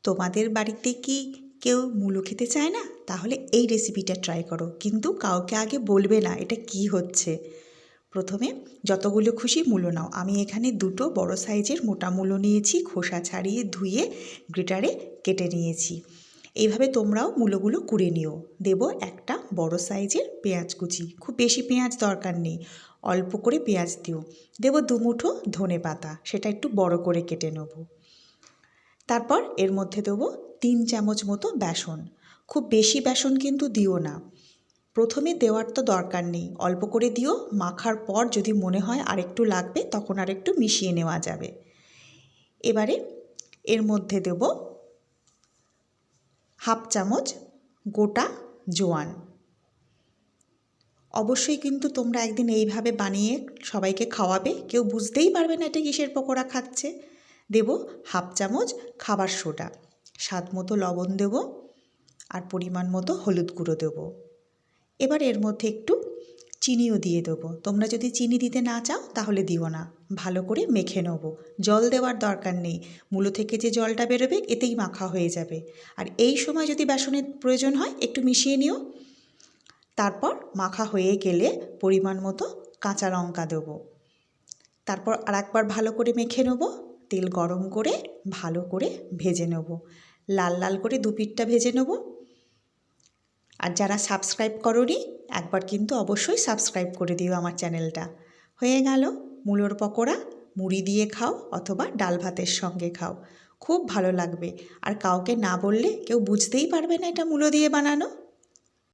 তোমাদের বাড়িতে কি কেউ মূলো খেতে চায় না? তাহলে এই রেসিপিটা ট্রাই করো, কিন্তু কাউকে আগে বলবে না এটা কি হচ্ছে। প্রথমে যতগুলো খুশি মূলো নাও। আমি এখানে দুটো বড় সাইজের মোটা মূলো নিয়েছি, খোসা ছাড়িয়ে ধুয়ে গ্রেটারে কেটে নিয়েছি। এইভাবে তোমরাও মূলোগুলো কুড়ে নিও। দেব একটা বড় সাইজের পেঁয়াজ কুচি, খুব বেশি পেঁয়াজ দরকার নেই, অল্প করে পেঁয়াজ দিও। দেব দুমুঠো ধনে পাতা, সেটা একটু বড় করে কেটে নেব। তারপর এর মধ্যে দেবো 3 চামচ মতো বেসন। খুব বেশি বেসন কিন্তু দিও না, প্রথমে দেওয়ার তো দরকার নেই, অল্প করে দিও। মাখার পর যদি মনে হয় আরেকটু লাগবে তখন আরেকটু মিশিয়ে নেওয়া যাবে। এবারে এর মধ্যে দেব হাফ চামচ গোটা জোয়ান। অবশ্যই কিন্তু তোমরা একদিন এইভাবে বানিয়ে সবাইকে খাওয়াবে, কেউ বুঝতেই পারবে না এটা কিসের পকোড়া খাচ্ছে। দেব হাফ চামচ খাবার সোডা, স্বাদ মতো লবণ দেব, আর পরিমাণ মতো হলুদ গুঁড়ো দেব। এবার এর মধ্যে একটু চিনিও দিয়ে দেবো। তোমরা যদি চিনি দিতে না চাও তাহলে দিও না। ভালো করে মেখে নেব, জল দেওয়ার দরকার নেই, মূলো থেকে যে জলটা বেরোবে এতেই মাখা হয়ে যাবে। আর এই সময় যদি বেসনের প্রয়োজন হয় একটু মিশিয়ে নিও। তারপর মাখা হয়ে গেলে পরিমাণ মতো কাঁচা লঙ্কা দেবো। তারপর আরেকবার ভালো করে মেখে নেব, তেল গরম করে ভালো করে ভেজে নেব, লাল লাল করে দু পিঠটা ভেজে নেব। আর যারা সাবস্ক্রাইব করোনি একবার কিন্তু অবশ্যই সাবস্ক্রাইব করে দিও আমার চ্যানেলটা। হয়ে গেল মূলোর পকোড়া। মুড়ি দিয়ে খাও অথবা ডাল ভাতের সঙ্গে খাও, খুব ভালো লাগবে। আর কাউকে না বললে কেউ বুঝতেই পারবে না এটা মূলো দিয়ে বানানো।